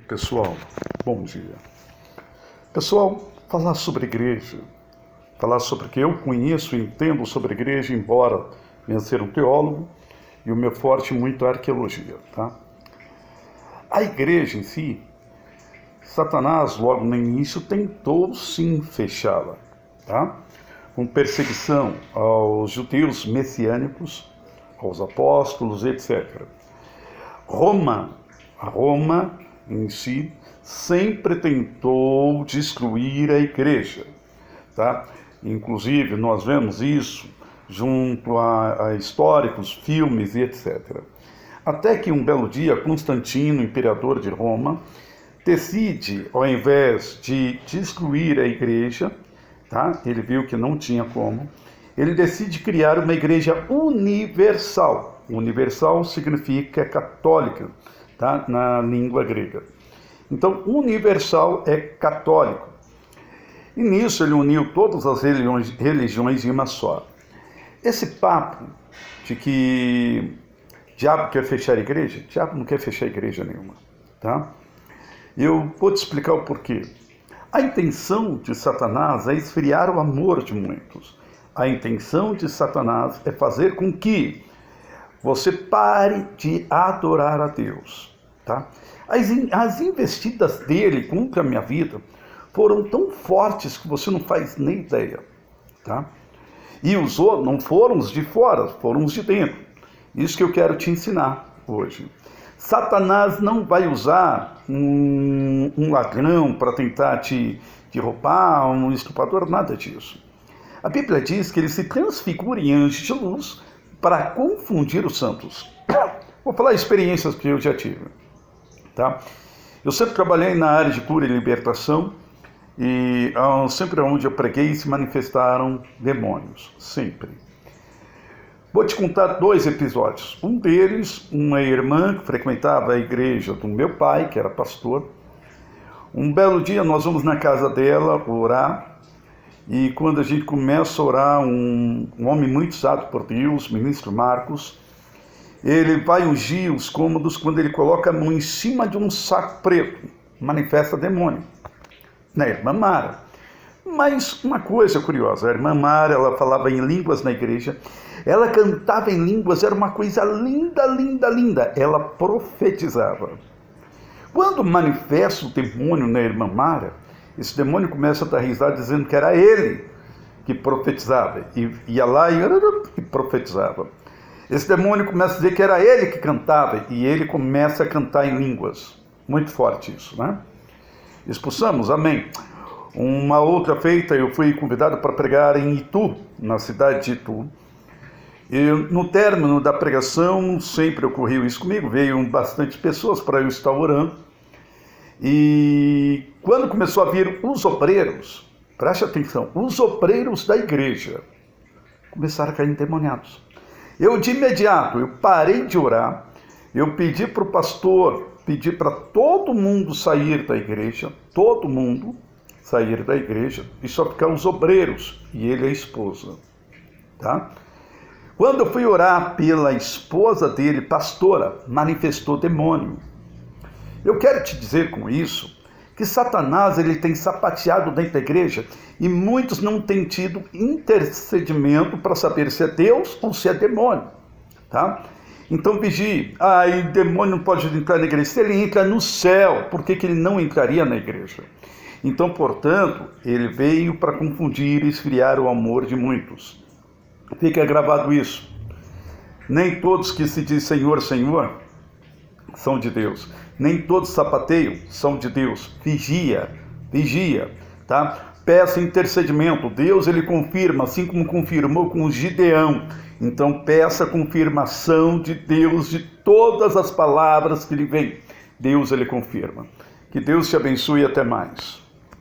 Pessoal, bom dia. Pessoal, falar sobre igreja, falar sobre o que eu conheço e entendo sobre igreja, embora venha ser um teólogo, e o meu forte muito é a arqueologia, tá? A igreja em si, Satanás logo no início tentou sim fechá-la, tá? Com perseguição aos judeus messiânicos, aos apóstolos, etc. Roma em si sempre tentou destruir a igreja, tá? Inclusive nós vemos isso junto a históricos, filmes e etc. Até que um belo dia Constantino, imperador de Roma, decide, ao invés de destruir a igreja, tá? Ele viu que não tinha como, ele decide criar uma igreja universal. Universal significa católica, tá? Na língua grega. Então, universal é católico. E nisso ele uniu todas as religiões em uma só. Esse papo de que diabo quer fechar a igreja, diabo não quer fechar a igreja nenhuma, tá? Eu vou te explicar o porquê. A intenção de Satanás é esfriar o amor de muitos. A intenção de Satanás é fazer com que você pare de adorar a Deus, tá? As investidas dele contra a minha vida foram tão fortes que você não faz nem ideia, tá? E os outros não foram os de fora, foram os de dentro. Isso que eu quero te ensinar hoje. Satanás não vai usar um ladrão para tentar te roubar, um estuprador, nada disso. A Bíblia diz que ele se transfigura em anjo de luz para confundir os santos. Vou falar experiências que eu já tive, tá? Eu sempre trabalhei na área de cura e libertação e sempre onde eu preguei se manifestaram demônios, sempre. Vou te contar 2 episódios. Um deles, uma irmã que frequentava a igreja do meu pai, que era pastor. Um belo dia nós vamos na casa dela orar. E quando a gente começa a orar, um homem muito usado por Deus, ministro Marcos, ele vai ungir os cômodos quando ele coloca a mão em cima de um saco preto. Manifesta demônio. Na irmã Mara. Mas uma coisa curiosa, a irmã Mara, ela falava em línguas na igreja, ela cantava em línguas, era uma coisa linda, linda, linda. Ela profetizava. Quando manifesta o demônio na irmã Mara, esse demônio começa a dar risada dizendo que era ele que profetizava. E ia lá e profetizava. Esse demônio começa a dizer que era ele que cantava e ele começa a cantar em línguas. Muito forte isso, né? Expulsamos, amém. Uma outra feita, eu fui convidado para pregar em Itu, na cidade de Itu. E no término da pregação, sempre ocorreu isso comigo, veio bastante pessoas para eu estar orando. E quando começou a vir os obreiros, preste atenção, os obreiros da igreja começaram a cair endemoniados. Eu de imediato, eu parei de orar, eu pedi para o pastor, pedi para todo mundo sair da igreja, todo mundo sair da igreja e só ficar os obreiros e ele e a esposa, tá? Quando eu fui orar pela esposa dele, pastora, manifestou demônio. Eu quero te dizer com isso que Satanás ele tem sapateado dentro da igreja e muitos não têm tido intercedimento para saber se é Deus ou se é demônio, tá? Então vigie. Demônio não pode entrar na igreja. Se ele entra no céu, por que ele não entraria na igreja? Então, portanto, ele veio para confundir e esfriar o amor de muitos. Fica gravado isso. Nem todos que se diz Senhor, Senhor, são de Deus. Nem todos sapateiam são de Deus. Vigia, tá? Peça intercedimento. Deus, ele confirma, assim como confirmou com Gideão. Então, peça a confirmação de Deus de todas as palavras que lhe vêm. Deus, ele confirma. Que Deus te abençoe e até mais.